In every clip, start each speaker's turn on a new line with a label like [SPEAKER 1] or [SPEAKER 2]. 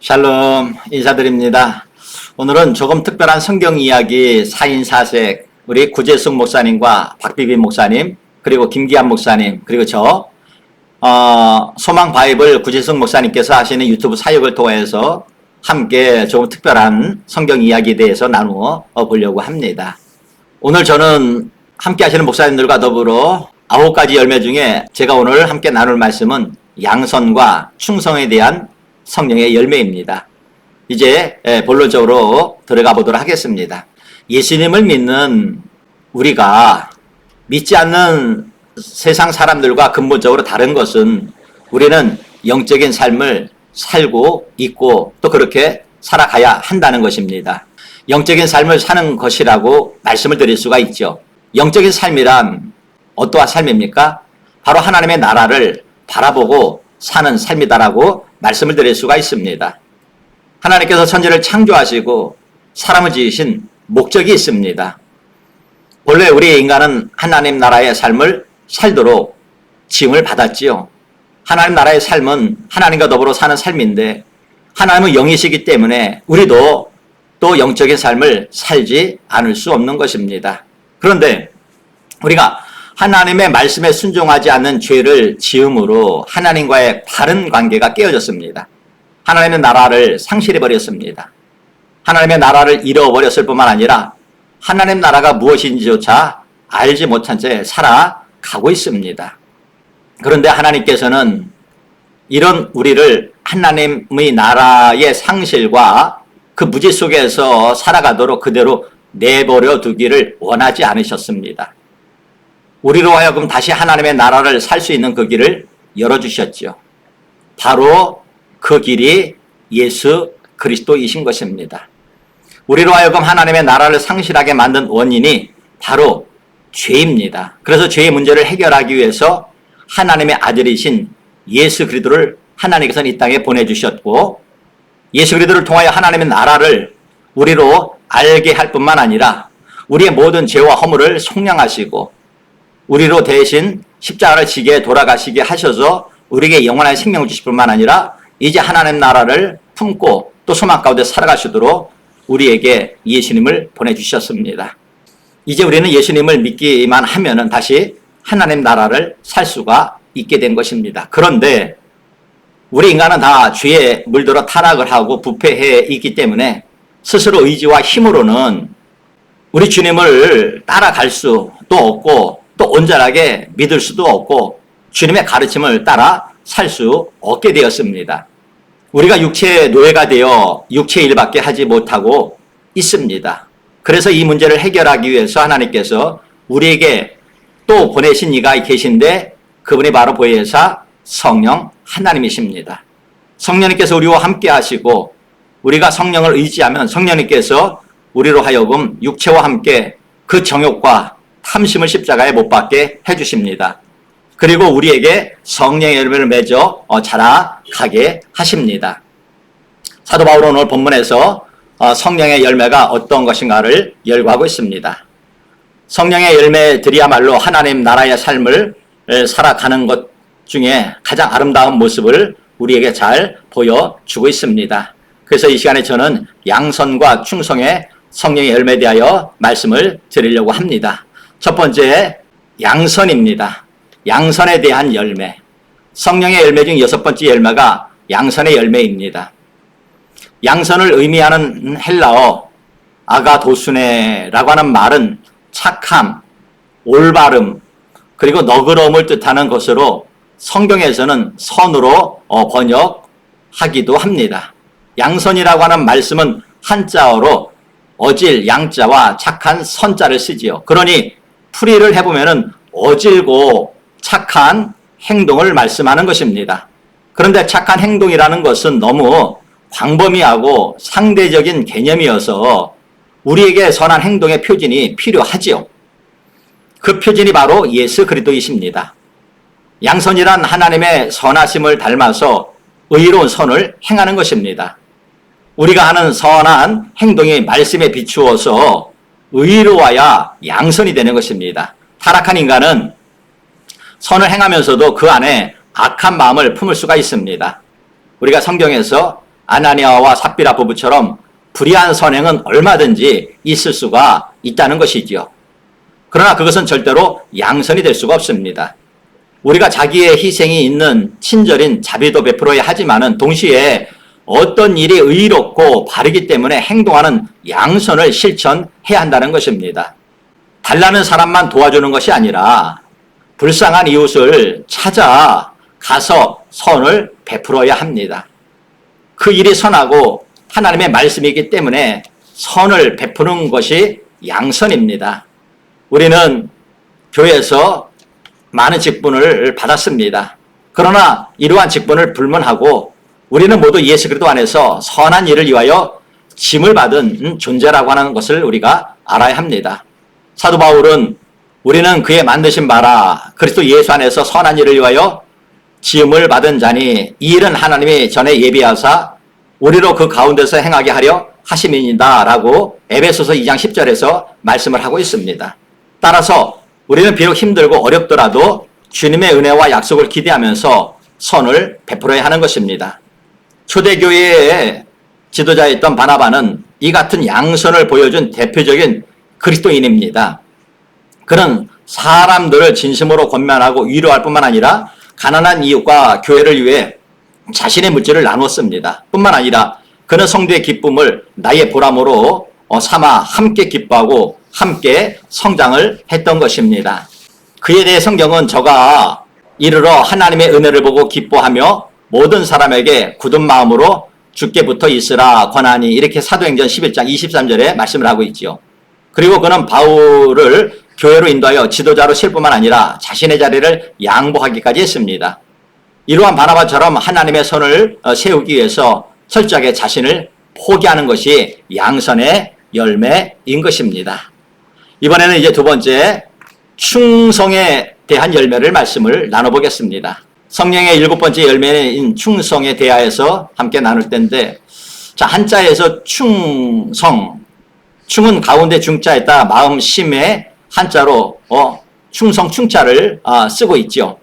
[SPEAKER 1] 샬롬 인사드립니다. 오늘은 조금 특별한 성경 이야기 4인 4색 우리 구재숙 목사님과 박비비 목사님 그리고 김기한 목사님 그리고 저 소망 바이블 구재숙 목사님께서 하시는 유튜브 사역을 통해서 함께 조금 특별한 성경 이야기에 대해서 나누어 보려고 합니다. 오늘 저는 함께 하시는 목사님들과 더불어 9가지 열매 중에 제가 오늘 함께 나눌 말씀은 양선과 충성에 대한 성령의 열매입니다. 이제 본론적으로 들어가 보도록 하겠습니다. 예수님을 믿는 우리가 믿지 않는 세상 사람들과 근본적으로 다른 것은 우리는 영적인 삶을 살고 있고 또 그렇게 살아가야 한다는 것입니다. 영적인 삶을 사는 것이라고 말씀을 드릴 수가 있죠. 영적인 삶이란 어떠한 삶입니까? 바로 하나님의 나라를 바라보고 사는 삶이다라고 말씀을 드릴 수가 있습니다. 하나님께서 천지를 창조하시고 사람을 지으신 목적이 있습니다. 본래 우리 인간은 하나님 나라의 삶을 살도록 지음을 받았지요. 하나님 나라의 삶은 하나님과 더불어 사는 삶인데 하나님은 영이시기 때문에 우리도 또 영적인 삶을 살지 않을 수 없는 것입니다. 그런데 우리가 하나님의 말씀에 순종하지 않는 죄를 지음으로 하나님과의 바른 관계가 깨어졌습니다. 하나님의 나라를 상실해버렸습니다. 하나님의 나라를 잃어버렸을 뿐만 아니라 하나님 나라가 무엇인지조차 알지 못한 채 살아가고 있습니다. 그런데 하나님께서는 이런 우리를 하나님의 나라의 상실과 그 무지 속에서 살아가도록 그대로 내버려 두기를 원하지 않으셨습니다. 우리로 하여금 다시 하나님의 나라를 살 수 있는 그 길을 열어주셨죠. 바로 그 길이 예수 그리스도이신 것입니다. 우리로 하여금 하나님의 나라를 상실하게 만든 원인이 바로 죄입니다. 그래서 죄의 문제를 해결하기 위해서 하나님의 아들이신 예수 그리스도를 하나님께서는 이 땅에 보내주셨고 예수 그리스도를 통하여 하나님의 나라를 우리로 알게 할 뿐만 아니라 우리의 모든 죄와 허물을 속량하시고 우리로 대신 십자가를 지게 돌아가시게 하셔서 우리에게 영원한 생명을 주실 뿐만 아니라 이제 하나님 나라를 품고 또 소망 가운데 살아가시도록 우리에게 예수님을 보내주셨습니다. 이제 우리는 예수님을 믿기만 하면은 다시 하나님 나라를 살 수가 있게 된 것입니다. 그런데 우리 인간은 다 죄에 물들어 타락을 하고 부패해 있기 때문에 스스로 의지와 힘으로는 우리 주님을 따라갈 수도 없고 또 온전하게 믿을 수도 없고 주님의 가르침을 따라 살 수 없게 되었습니다. 우리가 육체의 노예가 되어 육체의 일밖에 하지 못하고 있습니다. 그래서 이 문제를 해결하기 위해서 하나님께서 우리에게 또 보내신 이가 계신데 그분이 바로 보혜사 성령 하나님이십니다. 성령님께서 우리와 함께 하시고 우리가 성령을 의지하면 성령님께서 우리로 하여금 육체와 함께 그 정욕과 탐심을 십자가에 못 박게 해주십니다. 그리고 우리에게 성령의 열매를 맺어 자라가게 하십니다. 사도 바울은 오늘 본문에서 성령의 열매가 어떤 것인가를 열거하고 있습니다. 성령의 열매들이야말로 하나님 나라의 삶을 살아가는 것 중에 가장 아름다운 모습을 우리에게 잘 보여주고 있습니다. 그래서 이 시간에 저는 양선과 충성의 성령의 열매에 대하여 말씀을 드리려고 합니다. 첫 번째 양선입니다. 양선에 대한 열매. 성령의 열매 중 6번째 열매가 양선의 열매입니다. 양선을 의미하는 헬라어 아가도수네라고 하는 말은 착함, 올바름, 그리고 너그러움을 뜻하는 것으로 성경에서는 선으로 번역하기도 합니다. 양선이라고 하는 말씀은 한자어로 어질 양자와 착한 선자를 쓰지요. 그러니 풀이를 해보면은 어질고 착한 행동을 말씀하는 것입니다. 그런데 착한 행동이라는 것은 너무 광범위하고 상대적인 개념이어서 우리에게 선한 행동의 표준이 필요하지요. 그 표준이 바로 예수 그리스도이십니다. 양선이란 하나님의 선하심을 닮아서 의로운 선을 행하는 것입니다. 우리가 하는 선한 행동이 말씀에 비추어서 의로워야 양선이 되는 것입니다. 타락한 인간은 선을 행하면서도 그 안에 악한 마음을 품을 수가 있습니다. 우리가 성경에서 아나니아와 삽비라 부부처럼 불의한 선행은 얼마든지 있을 수가 있다는 것이지요. 그러나 그것은 절대로 양선이 될 수가 없습니다. 우리가 자기의 희생이 있는 친절인 자비도 베풀어야 하지만은 동시에 어떤 일이 의롭고 바르기 때문에 행동하는 양선을 실천해야 한다는 것입니다. 달라는 사람만 도와주는 것이 아니라 불쌍한 이웃을 찾아 가서 선을 베풀어야 합니다. 그 일이 선하고 하나님의 말씀이기 때문에 선을 베푸는 것이 양선입니다. 우리는 교회에서 많은 직분을 받았습니다. 그러나 이러한 직분을 불문하고 우리는 모두 예수 그리스도 안에서 선한 일을 위하여 짐을 받은 존재라고 하는 것을 우리가 알아야 합니다. 사도 바울은 우리는 그의 만드신 바라 그리스도 예수 안에서 선한 일을 위하여 지음을 받은 자니 이 일은 하나님이 전에 예비하사 우리로 그 가운데서 행하게 하려 하심이니이다 라고 에베소서 2장 10절에서 말씀을 하고 있습니다. 따라서 우리는 비록 힘들고 어렵더라도 주님의 은혜와 약속을 기대하면서 선을 베풀어야 하는 것입니다. 초대교회의 지도자였던 바나바는 이 같은 양선을 보여준 대표적인 그리스도인입니다. 그는 사람들을 진심으로 권면하고 위로할 뿐만 아니라 가난한 이웃과 교회를 위해 자신의 물질을 나눴습니다. 뿐만 아니라 그는 성도의 기쁨을 나의 보람으로 삼아 함께 기뻐하고 함께 성장을 했던 것입니다. 그에 대해 성경은 저가 이르러 하나님의 은혜를 보고 기뻐하며 모든 사람에게 굳은 마음으로 주께 붙어 있으라 권하니 이렇게 사도행전 11장 23절에 말씀을 하고 있지요. 그리고 그는 바울을 교회로 인도하여 지도자로 실 뿐만 아니라 자신의 자리를 양보하기까지 했습니다. 이러한 바나바처럼 하나님의 선을 세우기 위해서 철저하게 자신을 포기하는 것이 양선의 열매인 것입니다. 이번에는 이제 두 번째 충성에 대한 열매를 말씀을 나눠보겠습니다. 성령의 7번째 열매인 충성에 대하여서 함께 나눌 텐데, 자, 한자에서 충성, 충은 가운데 중자에다 마음 심에 한자로 충성 충자를 쓰고 있죠.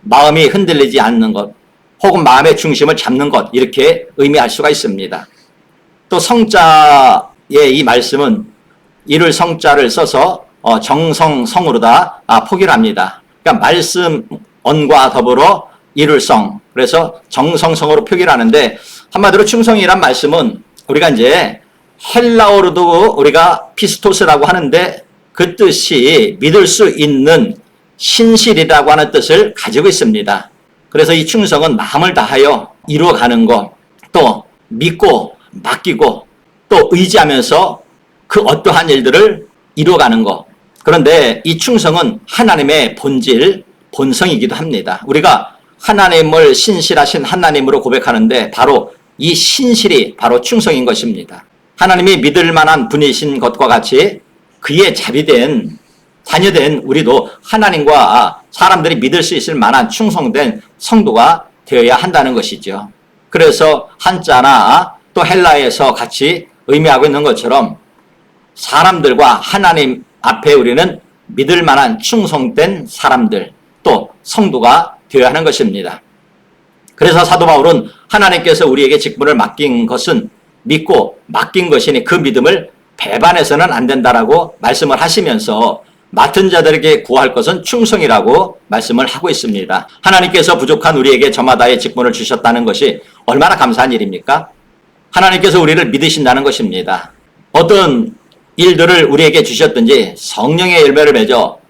[SPEAKER 1] 마음이 흔들리지 않는 것, 혹은 마음의 중심을 잡는 것, 이렇게 의미할 수가 있습니다. 또 성자의 이 말씀은 이룰 성자를 써서 정성성으로다 포기를 합니다. 그러니까 말씀 언과 더불어 이룰 성, 그래서 정성성으로 표기를 하는데, 한마디로 충성이란 말씀은 우리가 이제 헬라어로도 우리가 피스토스라고 하는데 그 뜻이 믿을 수 있는 신실이라고 하는 뜻을 가지고 있습니다. 그래서 이 충성은 마음을 다하여 이루어가는 것, 또 믿고 맡기고 또 의지하면서 그 어떠한 일들을 이루어가는 것. 그런데 이 충성은 하나님의 본질, 본성이기도 합니다. 우리가 하나님을 신실하신 하나님으로 고백하는데 바로 이 신실이 바로 충성인 것입니다. 하나님이 믿을 만한 분이신 것과 같이 그의 자비된 자녀된 우리도 하나님과 사람들이 믿을 수 있을 만한 충성된 성도가 되어야 한다는 것이죠. 그래서 한자나 또 헬라에서 같이 의미하고 있는 것처럼 사람들과 하나님 앞에 우리는 믿을 만한 충성된 사람들, 또 성도가 되어야 하는 것입니다. 그래서 사도 바울은 하나님께서 우리에게 직분을 맡긴 것은 믿고 맡긴 것이니 그 믿음을 배반해서는 안 된다라고 말씀을 하시면서 맡은 자들에게 구할 것은 충성이라고 말씀을 하고 있습니다. 하나님께서 부족한 우리에게 저마다의 직분을 주셨다는 것이 얼마나 감사한 일입니까? 하나님께서 우리를 믿으신다는 것입니다. 어떤 일들을 우리에게 주셨든지 성령의 열매를 맺어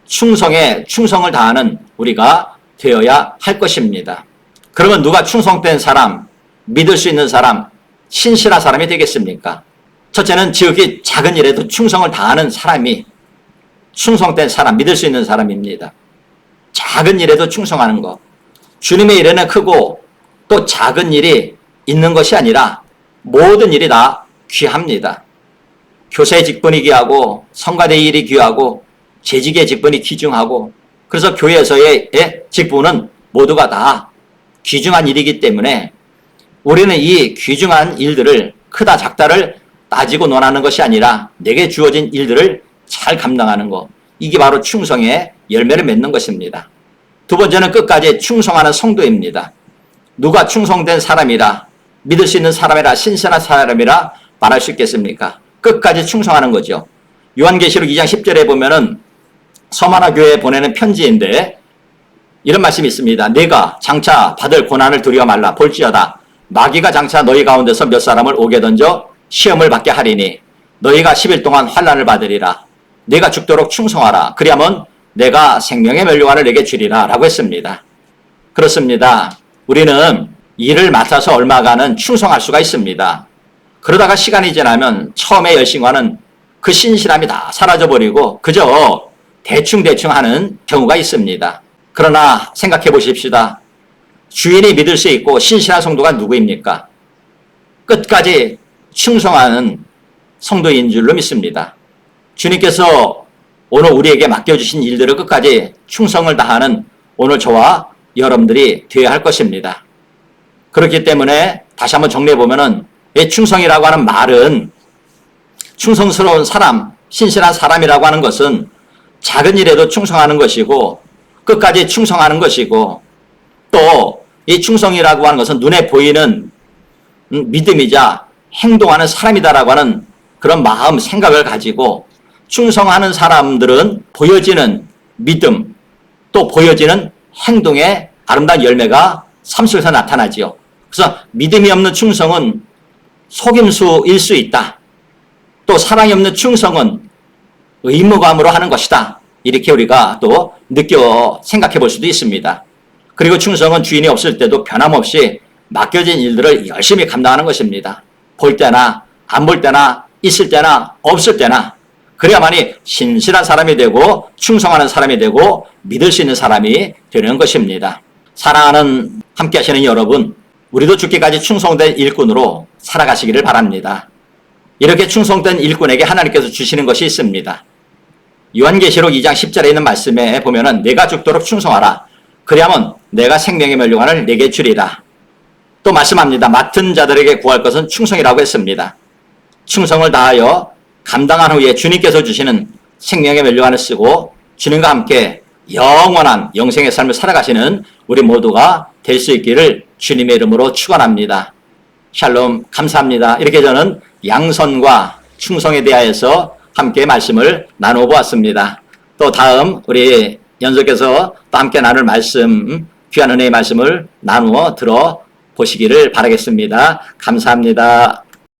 [SPEAKER 1] 충성에 충성을 다하는 우리가 되어야 할 것입니다. 그러면 누가 충성된 사람, 믿을 수 있는 사람, 신실한 사람이 되겠습니까? 첫째는 지극히 작은 일에도 충성을 다하는 사람이 충성된 사람, 믿을 수 있는 사람입니다. 작은 일에도 충성하는 것. 주님의 일에는 크고 또 작은 일이 있는 것이 아니라 모든 일이 다 귀합니다. 교사의 직분이 귀하고 성가대의 일이 귀하고 재직의 직분이 귀중하고, 그래서 교회에서의 직분은 모두가 다 귀중한 일이기 때문에 우리는 이 귀중한 일들을 크다 작다를 따지고 논하는 것이 아니라 내게 주어진 일들을 잘 감당하는 것, 이게 바로 충성의 열매를 맺는 것입니다. 두 번째는 끝까지 충성하는 성도입니다. 누가 충성된 사람이라 믿을 수 있는 사람이라 신선한 사람이라 말할 수 있겠습니까? 끝까지 충성하는 거죠. 요한계시록 2장 10절에 보면은 서마나 교회에 보내는 편지인데 이런 말씀이 있습니다. 네가 장차 받을 고난을 두려워 말라. 볼지어다 마귀가 장차 너희 가운데서 몇 사람을 오게 던져 시험을 받게 하리니 너희가 10일 동안 환난을 받으리라. 네가 죽도록 충성하라. 그리하면 내가 생명의 면류관을 내게 주리라 라고 했습니다. 그렇습니다. 우리는 일을 맡아서 얼마간은 충성할 수가 있습니다. 그러다가 시간이 지나면 처음의 열심과는 그 신실함이 다 사라져버리고 그저 대충대충 하는 경우가 있습니다. 그러나 생각해 보십시다. 주인이 믿을 수 있고 신실한 성도가 누구입니까? 끝까지 충성하는 성도인 줄로 믿습니다. 주님께서 오늘 우리에게 맡겨주신 일들을 끝까지 충성을 다하는 오늘 저와 여러분들이 되어야 할 것입니다. 그렇기 때문에 다시 한번 정리해 보면은 이 충성이라고 하는 말은 충성스러운 사람, 신실한 사람이라고 하는 것은 작은 일에도 충성하는 것이고 끝까지 충성하는 것이고 또 이 충성이라고 하는 것은 눈에 보이는 믿음이자 행동하는 사람이다라고 하는 그런 마음, 생각을 가지고 충성하는 사람들은 보여지는 믿음 또 보여지는 행동의 아름다운 열매가 삶 속에서 나타나지요. 그래서 믿음이 없는 충성은 속임수일 수 있다. 또 사랑이 없는 충성은 의무감으로 하는 것이다. 이렇게 우리가 또 느껴 생각해 볼 수도 있습니다. 그리고 충성은 주인이 없을 때도 변함없이 맡겨진 일들을 열심히 감당하는 것입니다. 볼 때나 안 볼 때나 있을 때나 없을 때나 그래야만이 신실한 사람이 되고 충성하는 사람이 되고 믿을 수 있는 사람이 되는 것입니다. 사랑하는 함께 하시는 여러분, 우리도 죽기까지 충성된 일꾼으로 살아가시기를 바랍니다. 이렇게 충성된 일꾼에게 하나님께서 주시는 것이 있습니다. 요한계시록 2장 10절에 있는 말씀에 보면은 내가 죽도록 충성하라. 그리하면 내가 생명의 면류관을 내게 주리라. 또 말씀합니다. 맡은 자들에게 구할 것은 충성이라고 했습니다. 충성을 다하여 감당한 후에 주님께서 주시는 생명의 면류관을 쓰고 주님과 함께 영원한 영생의 삶을 살아가시는 우리 모두가 될 수 있기를 주님의 이름으로 축원합니다. 샬롬, 감사합니다. 이렇게 저는 양선과 충성에 대하여서 함께 말씀을 나누어 보았습니다. 또 다음 우리 연속해서 또 함께 나눌 말씀, 귀한 은혜의 말씀을 나누어 들어 보시기를 바라겠습니다. 감사합니다.